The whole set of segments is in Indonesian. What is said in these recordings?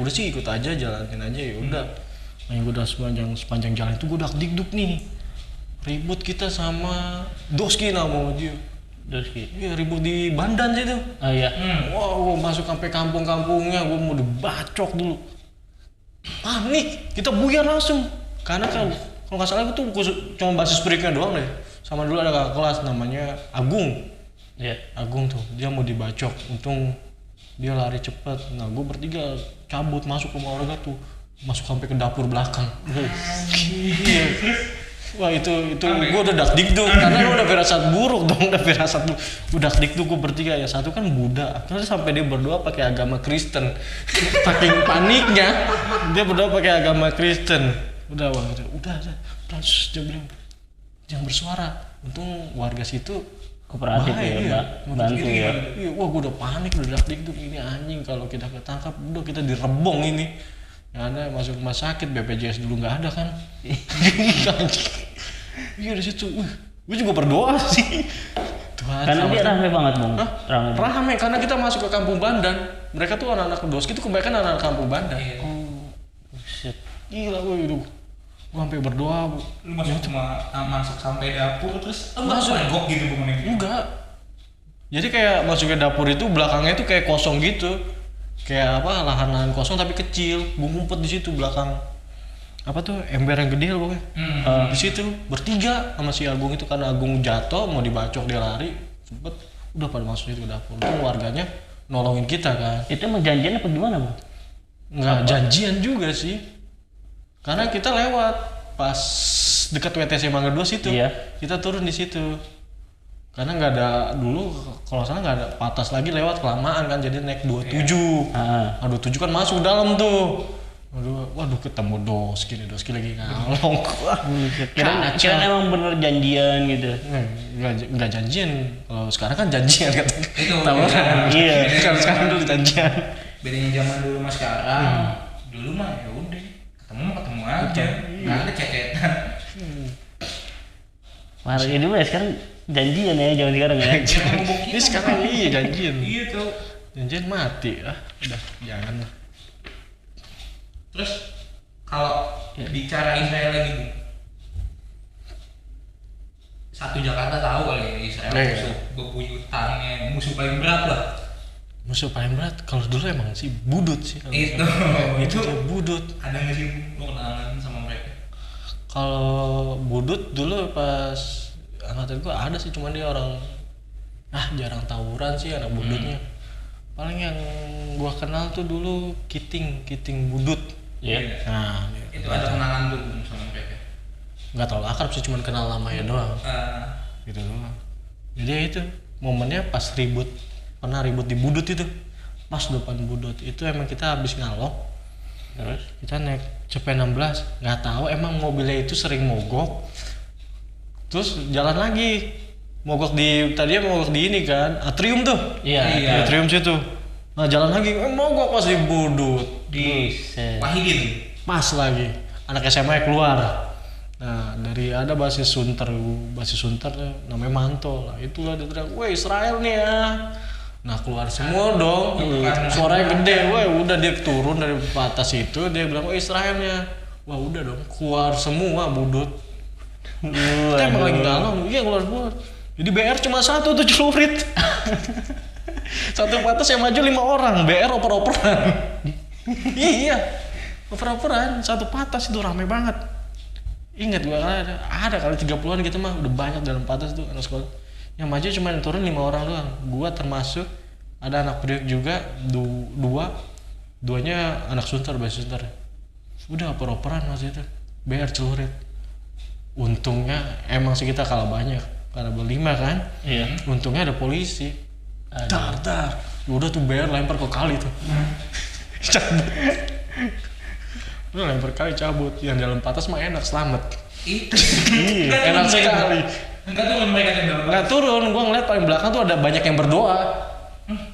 udah sih ikut aja, jalanin aja ya udah. Yang gue udah sepanjang jalan itu gue udah dikduk nih, ribut kita sama Doski nama dia. Doski. Iya ribut di Bandan sih tuh. Oh iya. Wah gue masuk sampai kampung-kampungnya, gue mau dibacok dulu. Panik, kita buyar langsung. Karena kalau nggak salah itu cuma basis breaknya doang deh. Sama dulu ada kakak kelas namanya Agung. Iya. Agung tuh, dia mau dibacok. Untung dia lari cepet. Nah gue bertiga cabut masuk ke rumah warga tuh. Masuk sampai ke dapur belakang. Iya. Wah itu gue udah dakdikduk karena udah firasat buruk dong, udah firasat udah dakdikduk gue bertiga. Ya satu kan Buddha, akhirnya sampai dia berdoa pakai agama Kristen. Saking paniknya dia berdoa pakai agama Kristen. Udah dia bilang jangan bersuara. Untung warga situ Kooperatif ya, bantu ya. Iya, wah gue udah panik, udah dakdikduk ini anjing kalau kita ketangkap udah kita direbong ini. Ya ada masuk rumah sakit, BPJS dulu nggak ada kan. Iya di situ, gue juga berdoa sih. Tuhan, karena dia rame banget Bung. Rame karena kita masuk ke kampung Bandan. Mereka tuh anak-anak Doski itu kebanyakan anak-anak kampung Bandan. Oh, shit. Gila gue sampai berdoa. Lu masuk sampai dapur terus masuk gok gitu bangunnya? Enggak. Jadi kayak masuk ke dapur itu belakangnya itu kayak kosong gitu. Kayak apa lahan-lahan kosong tapi kecil. Gue ngumpet di situ belakang apa tuh ember yang gede loh pokoknya. Di situ bertiga sama si Agung itu karena Agung jatuh mau dibacok dia lari sempet udah pada masuk itu ke dapur. Itu warganya nolongin kita kan. Itu emang janjian apa gimana Bang? Nggak janjian juga sih. Karena kita lewat pas dekat WTC Mangga 2 situ. Iya. Kita turun di situ. Karena nggak ada dulu kalau salah nggak ada patas lagi lewat kelamaan kan jadi naik 27. Nah 27 kan masuk dalam tuh. Waduh ketemu Doski lagi ngalong. Kira emang bener janjian gitu. Nggak janjian. Kalau sekarang kan janjian kata. Itu. Iya. Sekarang dulu janjian. Bedanya zaman dulu sama sekarang. Dulu mah ya udah ketemu aja. Nggak ada cetetan. Marah dulu ya sekarang janjian ya zaman sekarang ya. Ini sekarang iya janjian. Iya tuh. Janjian mati udah jangan lah. Terus kalau bicara Israel lagi nih, satu Jakarta tahu kali ya Israel musuh bebuyutannya, musuh paling berat lah. Musuh paling berat kalau dulu emang sih Budut sih. Itu Budut. Ada nggak sih lo kenalan sama mereka? Kalau Budut dulu pas angkatan gua ada sih cuman dia orang jarang tawuran sih anak Budutnya. Paling yang gua kenal tuh dulu Kiting Budut. Iya. Nah, itu ada kenalan tuh sama mereka. Nggak terlalu akrab sih cuman kenal namanya doang. Gitu doang. Jadi ya itu momennya pas pernah ribut di Budut itu. Pas depan Budut itu emang kita habis ngalok. Terus kita naik CP16, nggak tahu emang mobilnya itu sering mogok. Terus jalan lagi. Tadinya mogok di ini kan, Atrium tuh. Iya. Atrium situ. Nah jalan lagi, mogok pas di Budut. Di Wahidin. Pas lagi, anak SMA keluar. Nah ada basis Sunter namanya Manto lah. Itulah dia teriak, "Weh Israel nih ya." Nah keluar semua dong, suaranya gede. Wah udah dia turun dari atas itu dia bilang, "Wah Israelnya." Wah udah dong keluar semua Budut. Kita emang lagi galau, iya keluar. Jadi BR cuma satu tuh celurit. Satu patas yang maju 5 orang, BR oper-operan. Iya, oper-operan satu patas itu rame banget. Ingat gua ada kali 30-an gitu mah udah banyak dalam patas tuh anak sekolah. Yang maju cuma yang turun 5 orang doang. Gua termasuk, ada anak Priok juga, duanya anak Sunter, basis Sunter. Udah oper-operan waktu itu, BR celurit. Untungnya emang sih kita kalah banyak karena berlima kan. Iya. Untungnya ada polisi. Dar. Udah tuh BR lempar ke kali tuh. Cabut. Udah lempar kali cabut. Yang dalam patas mah enak selamat. Itu. Iya, enak sekali. Enggak turun mereka di dalam. Nggak turun, gua ngeliat paling belakang tuh ada banyak yang berdoa.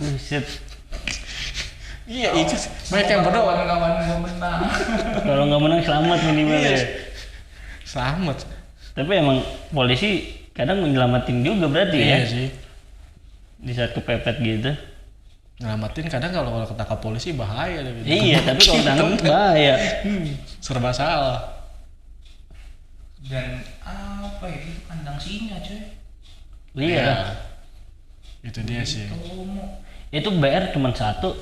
Buset. Iya, itu banyak yang berdoa. Kawan-kawan gua menang. Kalau nggak menang selamat minimal ya. Selamat. Tapi emang polisi kadang menyelamatin juga berarti ya. Iya sih. Di saat kepepet gitu. Nyelamatin kadang kalau ketangkap polisi bahaya deh. Iya, tapi kalau tangkap bahaya. Serba salah. Dan apa ya, itu kandang singa coy. Iya. Itu dia sih. Itu BR cuma satu.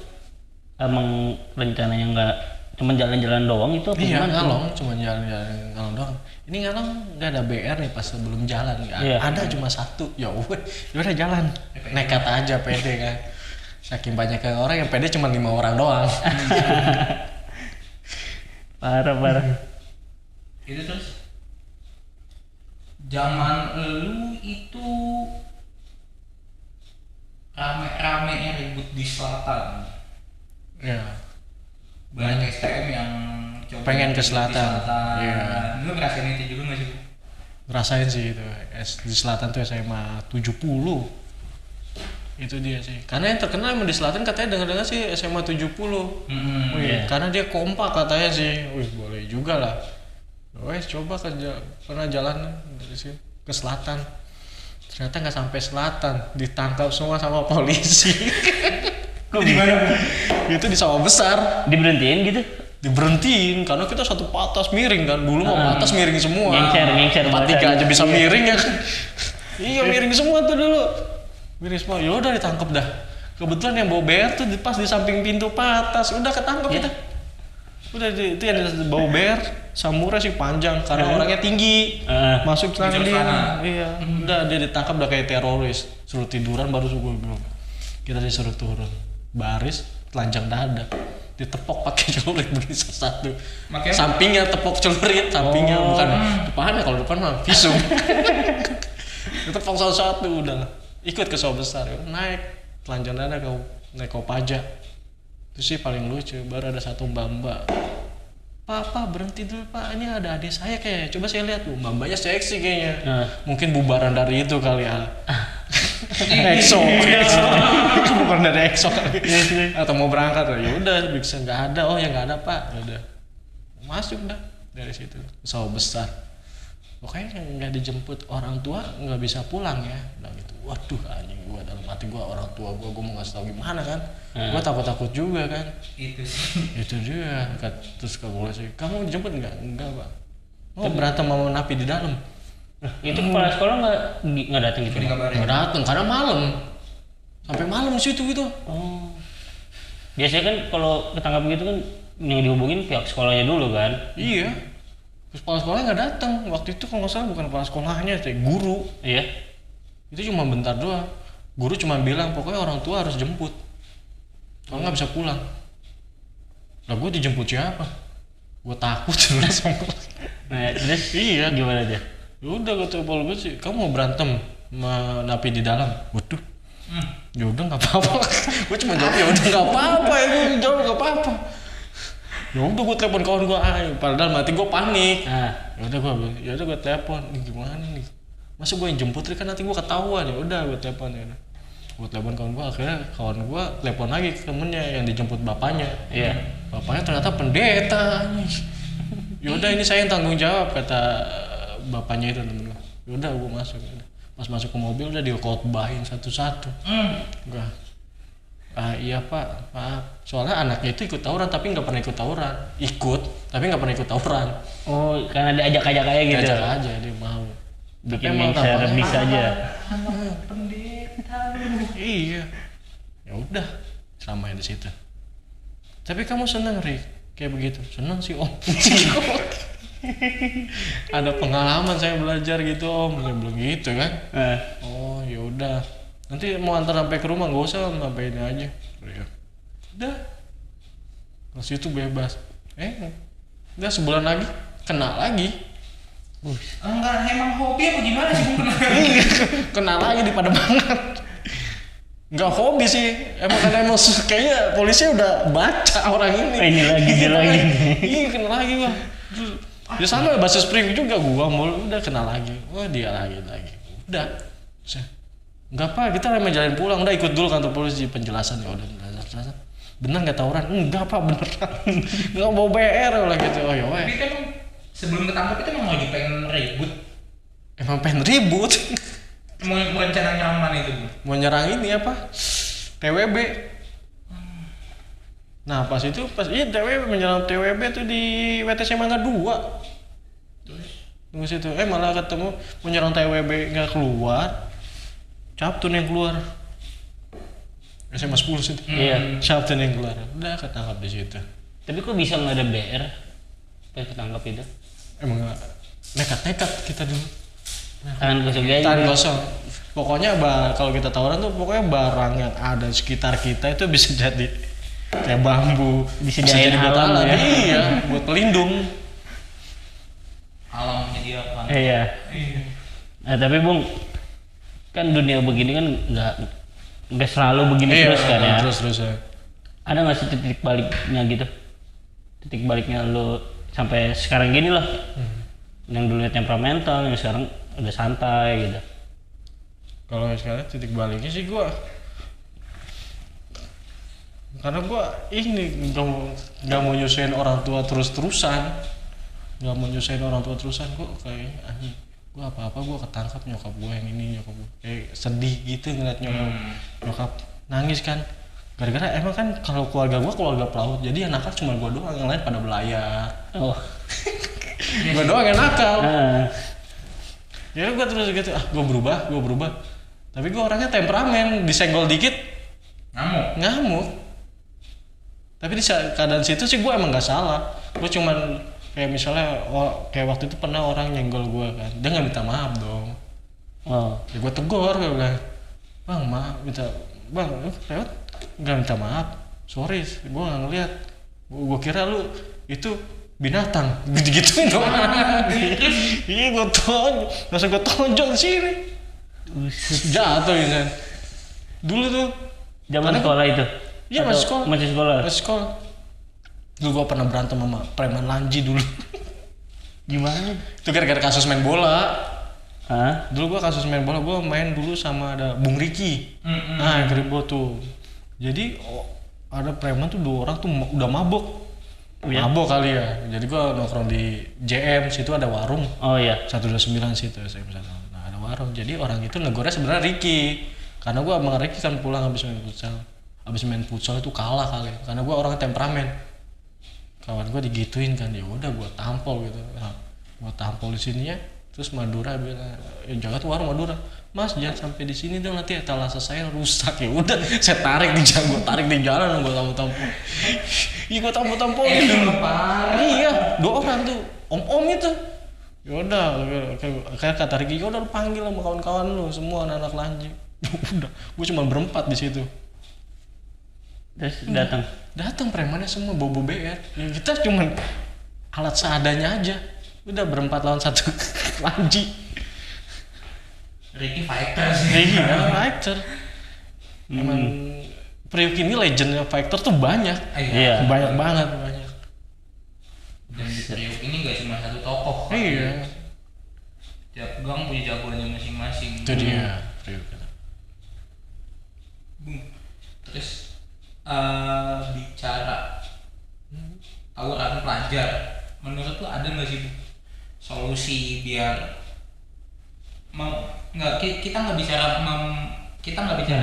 Emang rencananya nggak cuma jalan-jalan doang itu apa Iya, gimana? ngalong, cuma jalan-jalan ngalong doang. Ini ngalong nggak ada BR nih pas sebelum jalan, nggak Iya. ada cuma satu. Ya udah jalan, nekat aja pede kan. Saking banyaknya orang yang pede cuma 5 orang doang. Parah. Itu terus zaman lu itu rame-ramenya ribut di selatan. Ya, Banyak STM yang coba pengen ke ribut di selatan. Iya. Lu ngerasain itu juga nggak sih? ngerasain sih itu. Di selatan tuh SMA 70. Itu dia sih. Karena yang terkenal emang di selatan katanya dengar-dengar sih SMA 70. Wih, iya. karena dia kompak katanya sih. Wih, boleh juga lah. Wes coba pernah jalan dari sini ke selatan. Ternyata nggak sampai selatan, ditangkap semua sama polisi. Kok di mana? Itu di sawah besar. Diberhentiin gitu? Diberhentiin karena kita satu patas miring kan. Dulu mah patas miring semua. Ngengser 43 aja bisa miring ya kan. Iya, miring semua tuh dulu. Miring semua. Ya udah ditangkap dah. Kebetulan yang bawa BR tuh pas di samping pintu patas. Udah ketangkep kita. Udah itu yang bawa BR samurai sih panjang karena orangnya tinggi. Masuk celana dia. Iya. Udah dia ditangkap udah kayak teroris. Suruh tiduran baru gue bilang. Kita disuruh turun. Baris telanjang dada. Ditepok pakai celurit begini satu. Makanya Sampingnya tepok celurit, sampingnya bukan depannya. Kalau depan mah visum. Ditepok satu-satu udah. Ikut ke sawah besar. Naik telanjang dada kau naik Kopaja. Itu sih paling lucu. Baru ada satu mbak-mbak. Pak, berhenti dulu Pak. Ini ada adik saya kayaknya. Coba saya lihat tuh. Mbak-mbaknya seksi kayaknya. Mungkin bubaran dari itu kali ya. EXO. Bukan dari EXO kali. Atau mau berangkat ya udah bisa nggak ada. Oh ya nggak ada Pak. Ya udah. Masuk dah dari situ. Sawah besar. Pokoknya nggak dijemput orang tua nggak bisa pulang ya. Bilang gitu. Waduh anjing gua dalam hati gua orang tua gua mau ngasih tahu gimana kan. Gua takut juga kan. itu sih. Itu juga. Terus ke gue sih, kamu dijemput enggak Pak. Oh berantem sama napi di dalam. Itu kepala sekolah nggak datang gitu? Nggak datang karena malam. Sampai malam sih itu gitu. Oh. Biasanya kan kalau ketangkap gitu kan yang dihubungin pihak sekolahnya dulu kan? Iya. Terus kepala sekolahnya nggak datang. Waktu itu kalau nggak salah bukan kepala sekolahnya, guru. Iya. Itu cuma bentar doang. Guru cuma bilang pokoknya orang tua harus jemput. Kalau nggak bisa pulang. Lah gue dijemput siapa? Gue takut langsung. Nah, terus Iya. gimana aja? Ya udah gue telepon gue sih, kamu mau berantem sama napi di dalam? Waduh. Ya udah nggak apa-apa. Gue cuma jawab ya udah nggak apa-apa ya, gue jawab nggak apa-apa. Ya udah gue telepon kawan gue, padahal mati gue panik. Ya udah gue telepon, ini gimana nih? Masa gue yang jemput kan nanti gue ketahuan. Ya udah gue telepon ya. Gue telepon kawan gue, akhirnya kawan gue telepon lagi ke temennya yang dijemput bapaknya. Iya. Bapaknya ternyata pendeta. Ya udah ini saya yang tanggung jawab kata bapaknya itu temen gue. Ya udah gue masuk. Pas masuk ke mobil udah dikhotbahin satu-satu. Enggak. Iya Pak, maaf. Soalnya anaknya itu ikut tawuran tapi nggak pernah ikut tawuran. Ikut, tapi nggak pernah ikut tawuran. Oh, karena diajak-ajak kayak gitu. Diajak aja dia mau. Bikin Emang ngengser tampaknya bisa aja. Pendeta. Iya. Ya udah, selama di situ. Tapi kamu seneng Rik kayak begitu? Seneng sih Om. Ada pengalaman saya belajar gitu Om. Saya bilang gitu kan. Oh ya udah. Nanti mau antar sampai ke rumah nggak usah sampai ini aja. Ya. Udah. Terus itu bebas. Udah sebulan lagi kena lagi. Enggak, emang hobi apa gimana sih? Kena lagi di Pademangan. Nggak hobi sih, karena emang kayaknya polisi udah baca orang ini. Ini lagi dia lagi. Iya kena lagi gua. Ya sama bahasa spring juga gua mau udah kena lagi. Wah dia lagi. Udah. Enggak Pak, kita memang jalan pulang. Udah ikut dulu kantor polisi penjelasan ya udah penjelasan. Bener nggak tawuran? Enggak Pak beneran. Nggak mau BR lah gitu. Oh ya weh. Tapi itu emang sebelum ketangkap itu emang lagi pengen ribut. Emang pengen ribut. Mau rencana nyaman itu Bu. Mau nyerang ini apa? TWB. Nah pas TWB menyerang TWB tuh di WTC Mangga 2. Tunggu situ, malah ketemu menyerang TWB nggak keluar. Captun yang keluar. SMA 10 situ. Iya. Captun yang keluar. Udah ketangkap di situ. Tapi kok bisa nggak ada BR? Kayak ketangkap itu. Emang nekat kita dulu. Tangan kosong aja. Tangan kosong. Pokoknya kalau kita tawuran tuh pokoknya barang yang ada di sekitar kita itu bisa jadi kayak bambu, bisa jadi buat alam alat, ya. iya, buat pelindung. Alam menyediakan. Iya. Nah tapi Bung, kan dunia begini kan nggak selalu begini terus kan ya. Terus ya. Ada nggak sih titik baliknya gitu? Titik baliknya lo sampai sekarang gini lah. Yang dulunya temperamental, yang sekarang udah santai gitu. Kalau sekarang titik baliknya sih gua karena gua ini nggak mau nyusahin orang tua terus-terusan, gua kayak gua apa-apa gua ketangkap nyokap gua yang ini, nyokap gua kayak sedih gitu ngeliat nyokap nangis kan, gara-gara emang kan kalau keluarga gua keluarga pelaut, jadi yang nakal cuma gua doang, yang lain pada belayar. Gua doang yang nakal. Ya gua terus gitu, gua berubah. Tapi gua orangnya temperamen, disenggol dikit ngamuk. Tapi di keadaan situ sih gue emang nggak salah. Gue cuman kayak misalnya kayak waktu itu pernah orang nyenggol gue kan, dia nggak minta maaf dong. Ya gue tegur, gue bilang, bang lewat nggak minta maaf, sorry, gue nggak ngeliat, gue kira lu itu binatang, gitu-gituin dong. Iya gue langsung gue tonjol di sini, jatuh ya kan. Dulu tuh zaman sekolah itu. Iya masih sekolah. Dulu gua pernah berantem sama preman Lanji dulu. Gimana? Itu gara-gara kasus main bola. Hah? Dulu gua kasus main bola, gua main dulu sama ada Bung Riki. Nah yang keribut tuh. Jadi ada preman tuh 2 orang tuh udah mabok. Mabok kali ya. Jadi gua nongkrong di JM, situ ada warung. Oh iya. 129 situ SM1. Nah ada warung. Jadi orang itu negornya sebenarnya Riki. Karena gua sama Riki kan pulang habis main futsal itu kalah kali, karena gue orang temperamen. Kawan gue digituin kan, ya udah gue tampol gitu. Nah, gue tampol di sini ya. Terus Madura bilang, jangan tuh warung Madura, Mas jangan sampai di sini dong, nanti etalase saya rusak. Ya udah, saya tarik di jalan, gue tampol. Iya gue tampol gitu. Iya, 2 orang tuh, om itu. Ya udah, kayak kata Riki, ya udah lu panggil sama kawan-kawan lu semua anak-anak Lanji. Udah, gue cuma berempat di situ. Terus datang premannya semua bobo BR. Ya kita cuma alat seadanya aja. Udah berempat lawan 1 Lanji. Ricky fighter sih. Iya, fighter. Emang Priuk ini legendnya fighter tuh banyak. Iya. Banyak banget. Dan di Priuk ini gak cuma 1 tokoh. Iya. Tiap gang punya jagoannya masing-masing. Itu dia Priuk. Terus bicara tawuran pelajar, menurut lo ada nggak sih solusi biar kita nggak bicara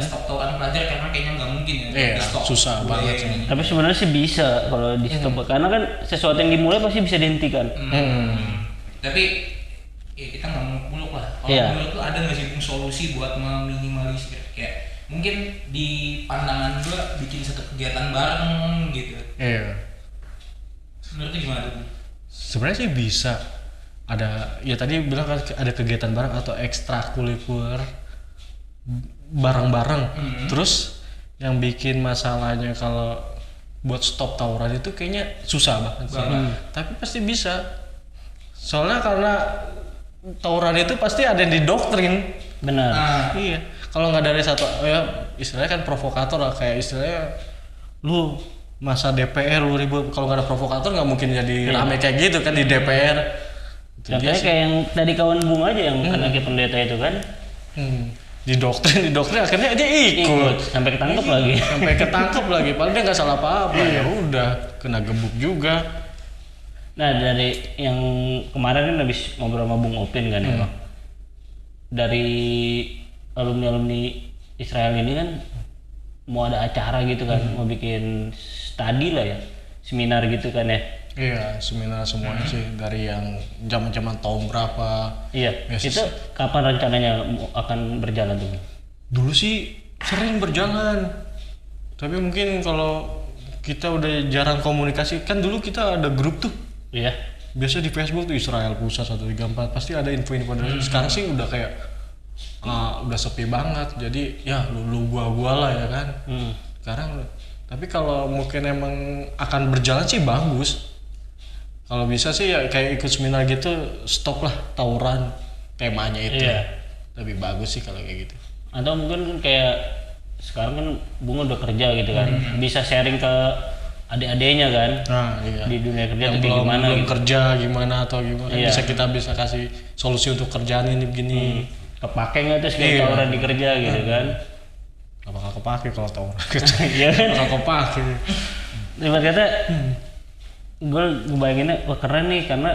stop tawuran pelajar karena kayaknya nggak mungkin ya. Stop Susah banget sih. Tapi sebenarnya sih bisa kalau di stop, karena kan sesuatu yang dimulai pasti bisa dihentikan. Tapi ya kita nggak muluk lah. Kalau menurut lo ada nggak sih solusi buat meminimalisir kayak mungkin di pandangan gua bikin satu kegiatan bareng gitu. Iya. Menurut gimana tuh? Sebenarnya sih bisa. Ada ya tadi bilang kan ada kegiatan bareng atau ekstrakurikuler bareng-bareng. Terus yang bikin masalahnya kalau buat stop tawuran itu kayaknya susah banget sih. Tapi pasti bisa. Soalnya karena tawuran itu pasti ada yang didoktrin. Benar. Iya. Kalau nggak dari satu, ya istilahnya kan provokator lah, kayak istilahnya lu masa DPR lu ribut, kalau nggak ada provokator nggak mungkin jadi rame kayak gitu kan di DPR. Contohnya kayak yang tadi kawan Bung aja yang anaknya pendeta itu kan. Didoktrin akhirnya dia ikut. Sampai ketangkep lagi. Padahal dia nggak salah apa-apa. Ya udah kena gebuk juga. Nah dari yang kemarin kan habis ngobrol sama Bung Opin kan ya. Dari alumni Israel ini kan mau ada acara gitu kan, mau bikin study lah ya, seminar gitu kan ya. Iya, seminar semuanya sih dari yang zaman tahun berapa. Iya. Ya, Itu kapan rencananya akan berjalan tuh? Dulu sih sering berjalan, tapi mungkin kalau kita udah jarang komunikasi, kan dulu kita ada grup tuh. Iya. Biasa di Facebook tuh Israel Pusat 134 pasti ada info-info dari sekarang sih udah kayak udah sepi banget, jadi ya lu gua lah ya kan. Sekarang tapi kalau mungkin emang akan berjalan sih bagus, kalau bisa sih ya kayak ikut seminar gitu, stop lah tawuran temanya itu. Iya. Lebih bagus sih kalau kayak gitu. Atau mungkin kan kayak sekarang kan Bunga udah kerja gitu kan, bisa sharing ke adik-adiknya kan. Nah, iya. Di dunia kerja Yang tuh kayak gimana belum gitu. kerja gimana atau gimana, Iya. kita bisa kasih solusi untuk kerjaan ini begini. Kepake nggak tuh skill Iya. tawuran di kerja gitu kan? Gak bakal kepake kalau tawuran. Iya kan? Bakal kepake. Ibarat kata, gue ngebayanginnya wah keren nih karena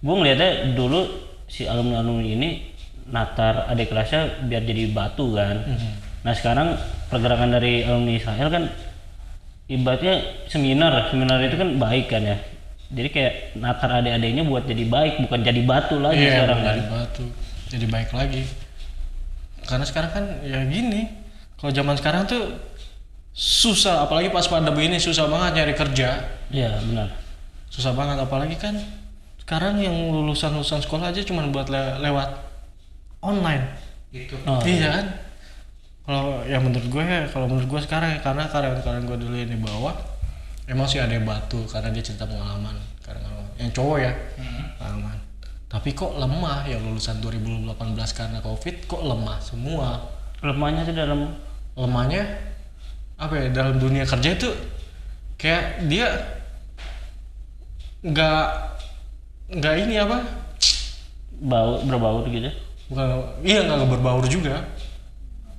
gue ngeliatnya dulu si alumni ini natar adik kelasnya biar jadi batu kan. Nah sekarang pergerakan dari alumni Israel kan ibaratnya seminar itu kan baik kan ya. Jadi kayak natar adik-adiknya buat jadi baik, bukan jadi batu lagi Iya, sekarang kan. dari batu jadi baik lagi. Karena sekarang kan ya gini, kalau zaman sekarang tuh susah, apalagi pas pandemi ini susah banget nyari kerja. Iya benar. Susah banget, apalagi kan sekarang yang lulusan sekolah aja cuma buat lewat online. Gitu. Oh, Iya kan? Kalau menurut gue sekarang ya, karena karyawan gue dulu yang di bawah emang sih ada yang batu karena dia cerita pengalaman, karena yang cowok ya pengalaman. Tapi kok lemah yang lulusan 2018 karena covid, kok lemah semua. lemahnya tuh dalam Lemahnya apa ya, dalam dunia kerja itu kayak dia nggak ini apa, berbaur gitu.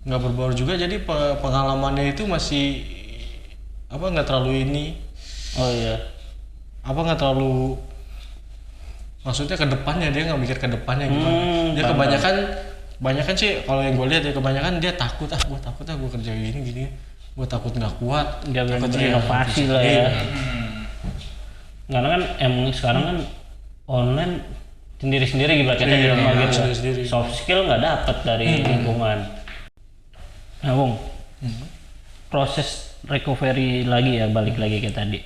nggak berbaur juga, jadi pengalamannya itu masih apa, nggak terlalu ini, Oh iya. apa, nggak terlalu, maksudnya ke depannya, dia nggak mikir ke depannya gimana. Dia kebanyakan sih kalau yang gue lihat ya, kebanyakan dia takut gue kerja gini, gue takut nggak kuat, Nggak berani takut berinovasi lah ya. Iya. Karena kan emang sekarang kan online sendiri-sendiri gitu kita di Iya, rumah gitu. sendiri-sendiri. Soft skill nggak dapat dari lingkungan. Nah Bung, proses recovery lagi ya, balik lagi kayak tadi.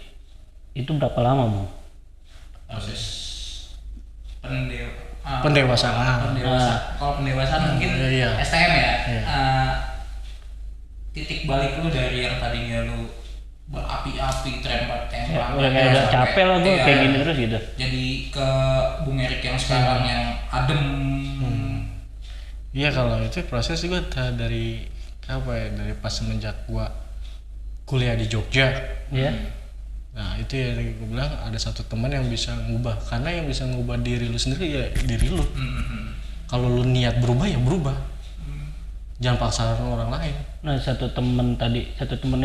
Itu berapa lama Bung? Proses Pendewasaan. Kalau pendewasaan mungkin Iya. STM ya. Iya. Titik balik lu dari yang tadinya lu berapi-api, tembak Udah kayak udah capek lah gue kayak gini terus gitu. Jadi ke Bung Erik yang sekarang yang adem. Iya, kalau itu proses juga dari apa ya, dari pas semenjak gua kuliah di Jogja. Iya. Nah itu ya gue bilang ada satu teman yang bisa ngubah, karena yang bisa ngubah diri lu sendiri ya diri lu. Kalau lu niat berubah ya berubah, jangan paksa orang lain. Nah satu temen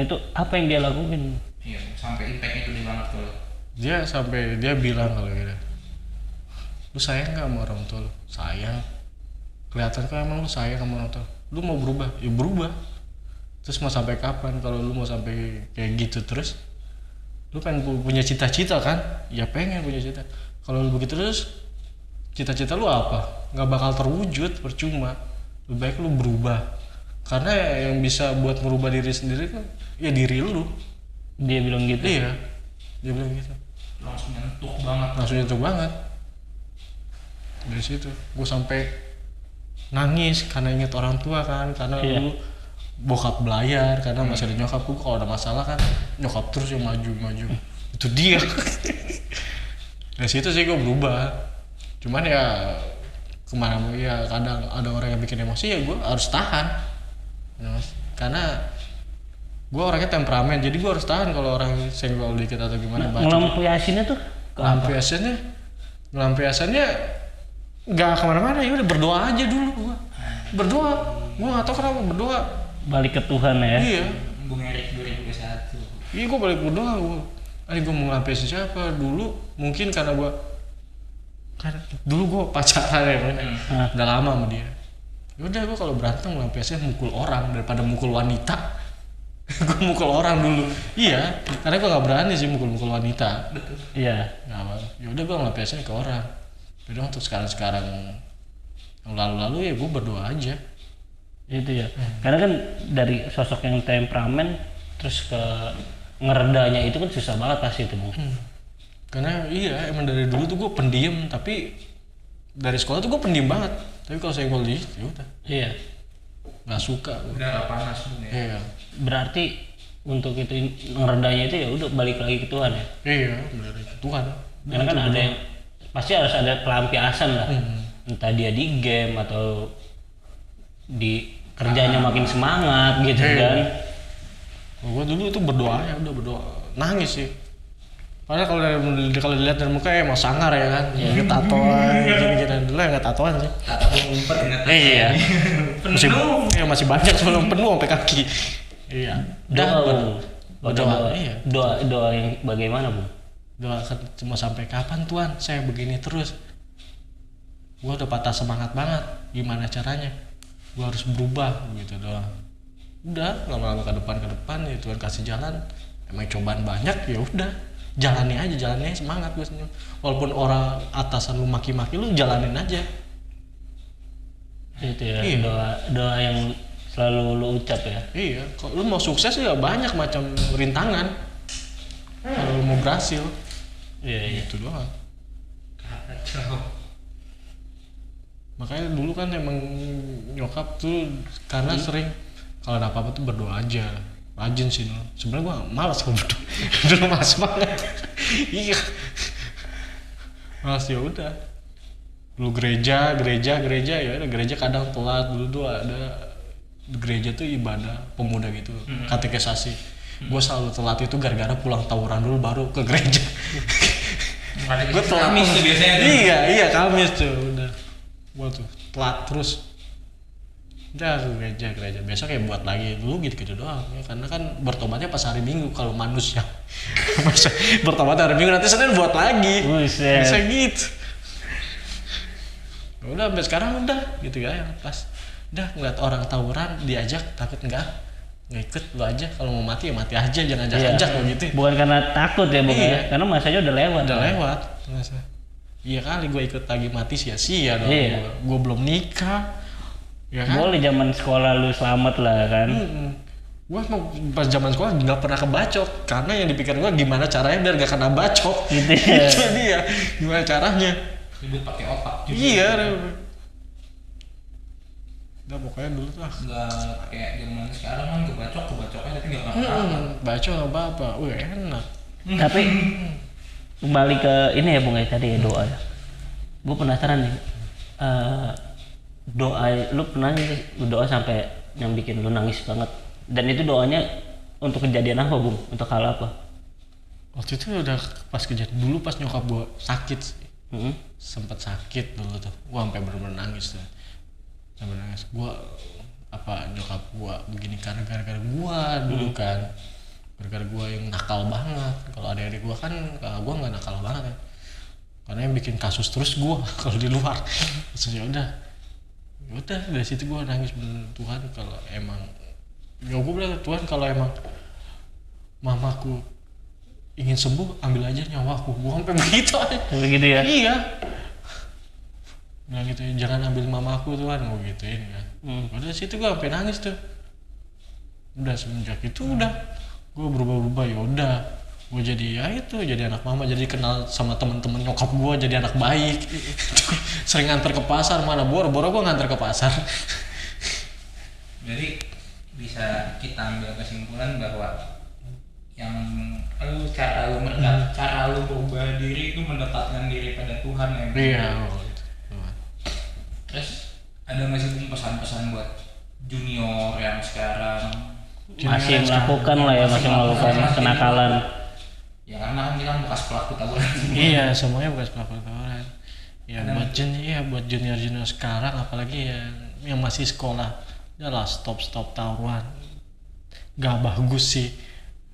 itu apa yang dia lakuin? Iya, sampai impactnya gede banget tuh. Dia bilang kalau gitu, lu sayang nggak sama orang tua lu? Sayang. Kelihatan kok emang lu sayang sama orang tua. Lu mau berubah ya berubah. Terus mau sampai kapan? Kalau lu mau sampai kayak gitu terus, lu pengen punya cita-cita kan? Ya pengen punya cita. Kalau lu begitu terus, cita-cita lu apa? Nggak bakal terwujud, percuma. Lebih baik lu berubah. Karena yang bisa buat merubah diri sendiri kan ya diri lu. Dia bilang gitu. Iya, dia bilang gitu. Langsung nyentuh banget. Dari situ, gue sampai nangis karena inget orang tua kan, karena dulu bokap belayar, karena masih ada nyokap. Gue kalau ada masalah kan nyokap terus yang maju itu dia. Dari situ sih gue berubah. Cuman ya kemana ya kadang ada orang yang bikin emosi, ya gue harus tahan ya, karena gue orangnya temperamen, jadi gue harus tahan kalau orang senggol dikit atau gimana. Ngelampiasinnya tuh Ngelampiasannya nggak kemana-mana, ya udah berdoa aja dulu. Gue nggak tahu kenapa berdoa. Balik ke Tuhan ya. Iya. Bung Erik 2021. Iya, gue balik berdoa. Gue mau ngelampiasin siapa dulu? Mungkin karena dulu gue pacaran ya, udah lama sama dia. Yaudah, gue kalau berantem ngelampiasin mukul orang daripada mukul wanita. Gue mukul orang dulu. Iya, karena gue nggak berani sih mukul wanita. Betul. Iya. Nggak apa. Ya udah gue ngelampiasinnya ke orang. Jadi untuk sekarang yang lalu-lalu ya gue berdoa aja. Itu ya. Karena kan dari sosok yang temperamen terus ke ngeredanya itu kan susah banget pasti itu, Bung. Karena iya emang dari dulu tuh gue pendiam, tapi dari sekolah tuh gue pendiam banget. Tapi kalau saya ngomong ya udah Iya. nggak suka. Udah panas Bung ya. Iya. Berarti untuk itu ngeredanya itu ya udah balik lagi ke Tuhan ya. Iya, benar Tuhan. Karena kan ada yang pasti harus ada pelampiasan lah. Entah dia di game atau di kerjanya makin semangat gitu kan. Gue dulu itu berdoa ya udah berdoa, nangis sih. Padahal kalau dilihat dari muka emang sangar ya kan, ya tatoan gini-gini dulu ya nggak tatoan sih. Tato ngumpet ternyata. Iya. Penuh. Masih banyak sebelum penuh sampai kaki. Iya. Doa, Iya. doa yang bagaimana, Bung? Doa cuma sampai kapan Tuhan saya begini terus. Gua udah patah semangat banget. Gimana caranya? Gua harus berubah gitu doang. Udah lama-lama ke depan ya Tuhan kasih jalan. Emang cobaan banyak ya udah. Jalani aja semangat gue senyum. Walaupun orang atasan lu maki-maki lu jalanin aja. Itu ya. Iya. Doa yang selalu lu ucap ya. Iya, kalau lu mau sukses ya banyak macam rintangan. Kalau lu mau berhasil, Iya. itu doang. Kacau. Makanya dulu kan emang nyokap tuh karena sering kalau ada apa-apa tuh berdoa aja. Rajin sih dulu. Sebenarnya gua malas kalau berdoa. Dulu malas banget. Iya. Malas ya udah. Dulu gereja ya ada gereja kadang telat dulu tuh ada gereja tuh ibadah pemuda gitu, katekisasi. Gue selalu telat itu gara-gara pulang tawuran dulu baru ke gereja. Gue telat Kamis tuh biasanya tuh. Iya Kamis tuh udah. Gue tuh telat terus. Udah ke gereja besok ya buat lagi dulu gitu doang ya, karena kan bertobatnya pas hari Minggu kalau manusia. Masa bertobat hari Minggu nanti Senin buat lagi. Buset. Bisa gitu. Udah sampai sekarang udah gitu ya pas udah ngeliat orang tawuran diajak takut nggak ikut lu aja, kalau mau mati ya mati aja jangan ajak lo gitu. Bukan karena takut ya, Bung Iya. ya. Karena masanya udah lewat. Udah kan? lewat masa. Iya kali gue ikut lagi mati sia-sia dong. Iya. Gue belum nikah. Ya kan? Boleh zaman sekolah lu selamat lah kan. Gue pas zaman sekolah nggak pernah kebacok karena yang dipikir gue gimana caranya biar gak kena bacok. Gitu ya. Itu dia gimana caranya. Ribut pakai otak juga. Iya. Udah pokoknya dulu tuh Nggak kayak zaman sekarang kan kebacoknya tapi nggak apa-apa. bacok nggak apa-apa. Enak. Tapi kembali ke ini ya, Bung ya, tadi ya doa ya. Gue penasaran nih. Doa lu pernah lu doa sampai yang bikin lu nangis banget, dan itu doanya untuk kejadian apa, Bung? Untuk hal apa? Waktu itu udah pas kejadian dulu pas nyokap gue sakit sih. Hmm? Sempet sakit dulu tuh. Gue sampai bener-bener nangis tuh. Sampai nangis. Gue nyokap gue begini karena gara-gara gue dulu kan. Gara-gara gue yang nakal banget. Kalau adik-adik gue kan gue nggak nakal banget ya. Karena yang bikin kasus terus gue kalau di luar. Terus ya udah dari situ gue nangis bener, Tuhan kalau emang ya gue bilang Tuhan kalau emang mamaku ingin sembuh ambil aja nyawaku. Gue sampai begitu aja. Begitu ya? Iya. Bilang gitu, jangan ambil mamaku Tuhan, gue gituin kan. Udah situ gue sampai nangis tuh. Udah semenjak itu udah gue berubah ya udah. Gue jadi ya itu jadi anak mama, jadi kenal sama temen-temen nyokap gue, jadi anak baik. Sering nganter ke pasar, mana boro-boro gue nganter ke pasar. Jadi bisa kita ambil kesimpulan bahwa yang cara lu berubah diri itu mendekatkan diri pada Tuhan ya. Iya. Terus ada nggak sih Bung pesan-pesan buat junior yang sekarang Masih melakukan lah ya, masih melakukan kenakalan. ya karena kan kita kan bekas pelaku tawuran. Iya, semuanya bekas pelaku tawuran. Ya buat junior sekarang apalagi yang masih sekolah, udahlah stop tawuran. Gak bagus sih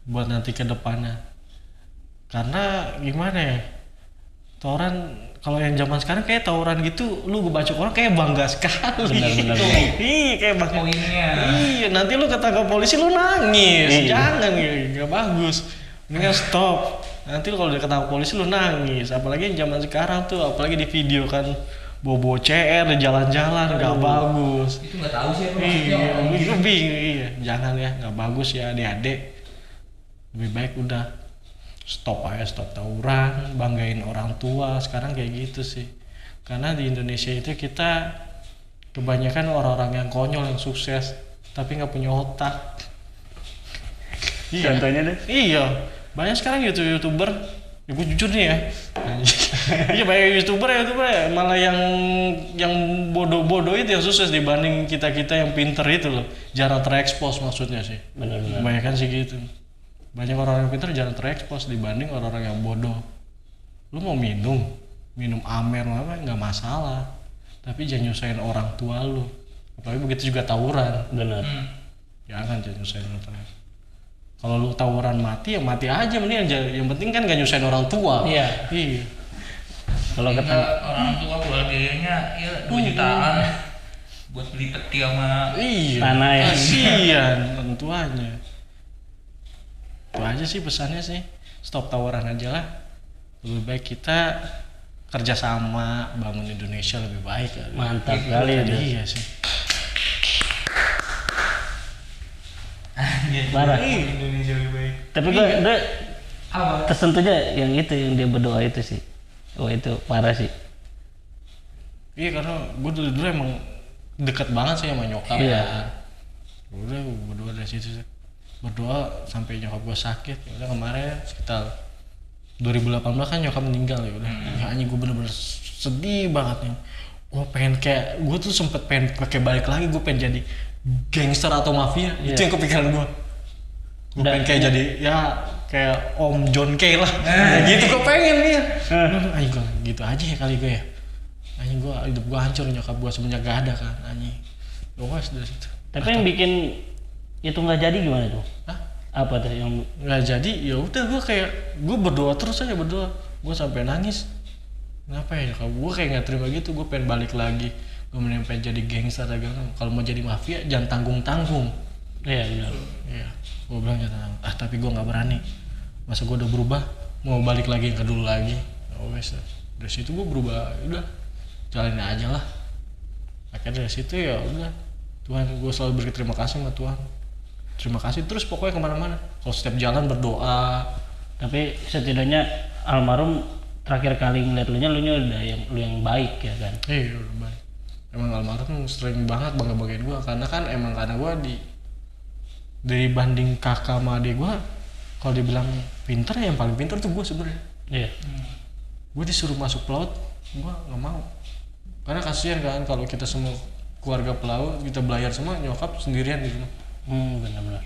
buat nanti ke depannya. Karena gimana ya? Tawuran kalau yang zaman sekarang kayak tawuran gitu, lu ngebacok orang kayak bangga sekali. Benar. Iya kayak bangga. Poinnya. Iya nanti lu ketangkap polisi lu nangis, Iya. jangan nggak bagus. Mendingan stop. Nanti lu kalau udah ketangkap polisi lu nangis. Apalagi yang zaman sekarang tuh, apalagi di video kan bobo CR di jalan-jalan nggak bagus. Itu nggak tahu sih apa maksudnya Iya, orang gitu. gue bingung. Iya, jangan ya, nggak bagus ya adik-adik. Lebih baik udah stop tawuran, banggain orang tua. Sekarang kayak gitu sih. Karena di Indonesia itu kita kebanyakan orang-orang yang konyol yang sukses tapi nggak punya otak. Contohnya deh. Iya, banyak sekarang youtuber. Ya, gue jujur nih ya. Iya banyak youtuber ya malah yang bodoh-bodoh itu yang sukses dibanding kita yang pinter itu loh. Jarang terekspos maksudnya sih. Benar. Kebanyakan sih gitu. Banyak orang yang pinter jarang terekspos dibanding orang-orang yang bodoh. Lu mau minum amer apa nggak masalah. Tapi jangan nyusahin orang tua lu. Apalagi begitu juga tawuran. Benar. Jangan nyusahin orang tua. Kalau lu tawuran mati ya mati aja mending yang penting kan gak nyusahin orang tua. Iya. Kalau Hingga kata orang tua keluar biayanya ya 2 jutaan buat beli peti sama Iya. Tanah ya. Kasihan orang tuanya. Itu aja sih pesannya sih. Stop tawuran aja lah. Lebih baik kita kerjasama bangun Indonesia lebih baik. mantap kali itu. Iya sih. Parah. Indonesia lebih baik. Tapi gue Apa? tersentuhnya yang itu yang dia berdoa itu sih. Oh itu parah sih. Iya karena gue dulu emang deket banget sih sama nyokap. Iya. Udah gue berdoa dari situ sih. Berdoa sampai nyokap gue sakit. Ya udah kemarin sekitar 2018 kan nyokap meninggal ya udah. Ya anjing gue bener-bener sedih banget nih. Gue pengen kayak gue tuh sempet pengen pakai balik lagi, gue pengen jadi gangster atau mafia. Itu yang kepikiran gue. Gue pengen kayak jadi ya kayak Om John Kay lah. Gitu gue pengen nih. Anjing gue gitu aja ya kali gue ya. Anjing gue hidup gue hancur nyokap gue semenjak gak ada kan anjing. Gue dari situ. Tapi yang bikin itu nggak jadi gimana tuh? Hah? Apa tuh yang Nggak jadi ya udah gue kayak gue berdoa terus aja berdoa. Gue sampai nangis. Kenapa ya kalau gue kayak nggak terima gitu, gue pengen balik lagi. Gue pengen jadi gangster aja. Kalau mau jadi mafia jangan tanggung-tanggung. Iya benar. Iya, gue bilang jangan tanggung. Tapi gue nggak berani. Masa gue udah berubah mau balik lagi yang ke dulu lagi. Oh wes, dari situ gue berubah. Udah jalanin aja lah. Akhirnya dari situ ya udah. Tuhan, gue selalu berterima kasih sama Tuhan. Terima kasih terus pokoknya kemana-mana. Kalau setiap jalan berdoa. Tapi setidaknya almarhum terakhir kali ngeliat lu nya udah yang baik ya kan. Iya udah baik. Emang almarhum sering banget bangga-banggain gue karena kan emang karena gue dari banding kakak sama adik gue, kalau dibilang pinter ya yang paling pinter tuh gue sebenarnya. Iya. Gue disuruh masuk pelaut, gue nggak mau. Karena kasihan kan kalau kita semua keluarga pelaut kita belayar semua nyokap sendirian di rumah. Benar-benar.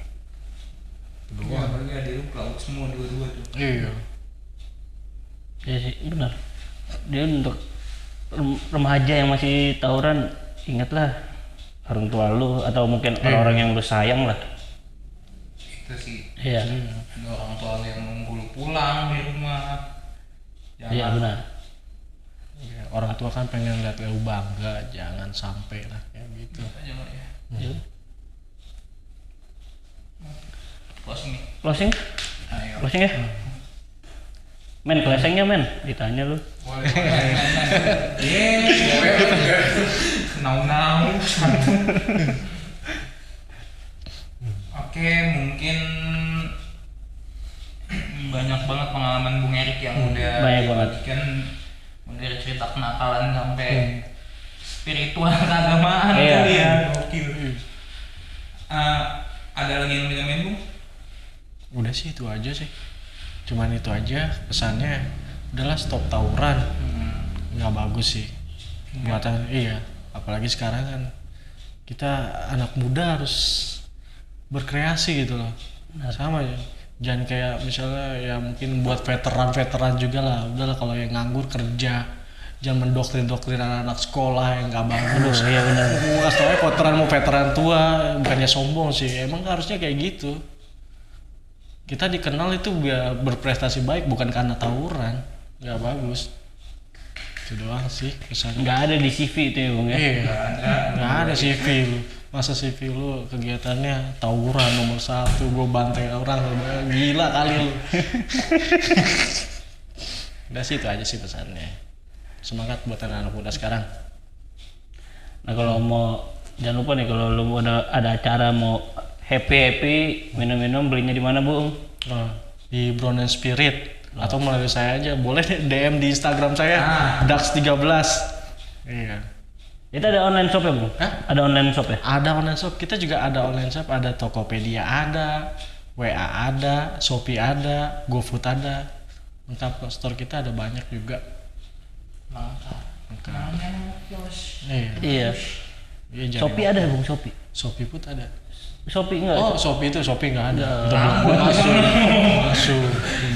Iya, apalagi ada lu pelaut semua dua-dua tuh. Iya. Iya sih benar. Dia untuk remaja yang masih tawuran, ingatlah orang tua lu atau mungkin orang-orang yang lu sayang lah. Itu sih. Iya. Ada orang tua lu yang nunggu lu pulang di rumah. Iya benar. Iya, orang tua kan pengen lihat lu bangga, jangan sampai lah kayak gitu. Jangan ya. Iya. Closing nih. Closing? Ayo. Closing ya? Men, closingnya men, ditanya lu. Boleh. Nau-nau. Oke, mungkin banyak banget pengalaman Bung Erik yang udah banyak banget. dibagikan, mulai dari cerita kenakalan sampai spiritual keagamaan Iya. kali ya. Gokil. Ada lagi yang bisa main Bung? Udah sih itu aja sih. Cuman itu aja pesannya. Udahlah stop tawuran. Nggak bagus sih. Buatan iya. Apalagi sekarang kan kita anak muda harus berkreasi gitu loh. Sama ya. Jangan kayak misalnya ya mungkin buat veteran juga lah. Udahlah kalau yang nganggur kerja. Jangan mendoktrin anak-anak sekolah yang nggak bagus. Iya benar. Soalnya veteran tua bukannya sombong sih. Emang harusnya kayak gitu. Kita dikenal itu biar berprestasi baik bukan karena tawuran. Nggak bagus. Itu doang sih kesannya. Nggak ada di CV itu ya Bung ya. Iya, nggak ada CV lu. Masa CV lu kegiatannya tawuran nomor 1, gue bantai orang, gila kali lu. Udah sih itu aja sih pesannya. Semangat buat anak-anak muda sekarang. Nah kalau mau jangan lupa nih kalau lu ada acara mau happy minum-minum belinya di mana Bung? Nah, di Brown and Spirit atau melalui saya aja boleh deh, DM di Instagram saya Dax13. Iya. Itu ada online shop ya Bung? Hah? Ada online shop ya? Ada online shop, kita juga ada online shop, ada Tokopedia ada, WA ada, Shopee ada, GoFood ada. Lengkap kok, store kita ada banyak juga. Lengkap. Iya. Iya. Iya, jangan- Shopee ada Bung, Shopee. Shopee pun ada. Shopee enggak? Oh, Shopee nggak ada. Udah belum masuk.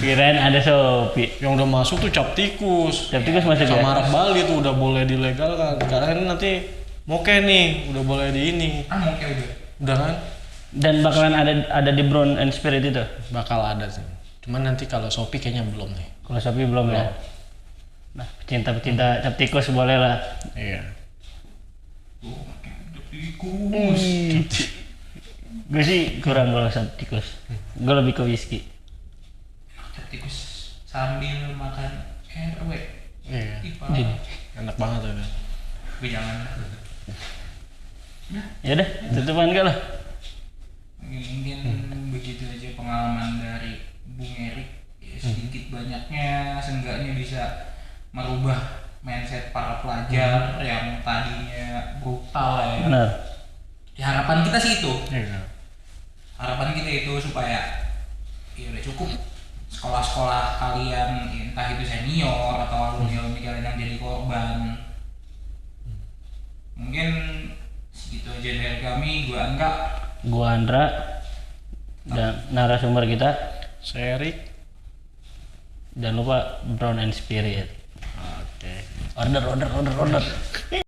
Kirain ada Shopee. Yang udah masuk tuh cap tikus. Cap tikus masuk ya? Sama Arab Bali tuh udah boleh dilegalkan. Karena ini nanti moke nih, udah boleh di ini. Mau kayak Udah kan? Dan bakalan ada di Brown and Spirit itu. Bakal ada sih. Cuman nanti kalau Shopee kayaknya belum nih. Kalau Shopee belum ya. Nah, pecinta cap tikus boleh lah. Iya. tikus. Gue sih kurang kalau cap tikus. Gue lebih ke whisky. Tikus sambil makan RW. Iya. Ipa. Enak banget tuh. Tapi jangan. Ya udah, tutupan enggak lah. Mungkin begitu aja pengalaman dari Bung Erik. Ya, sedikit banyaknya seenggaknya bisa merubah mindset para pelajar yang tadinya brutal ya. Benar. Ya, harapan kita sih itu. Iya. Harapan kita itu supaya ya udah cukup sekolah-sekolah kalian entah itu senior atau alumni kalian yang jadi korban. Mungkin segitu aja dari kami. Gua Angga, Gua Andra dan narasumber kita. Saya Erik. Jangan lupa Brown and Spirit. Oke. Order.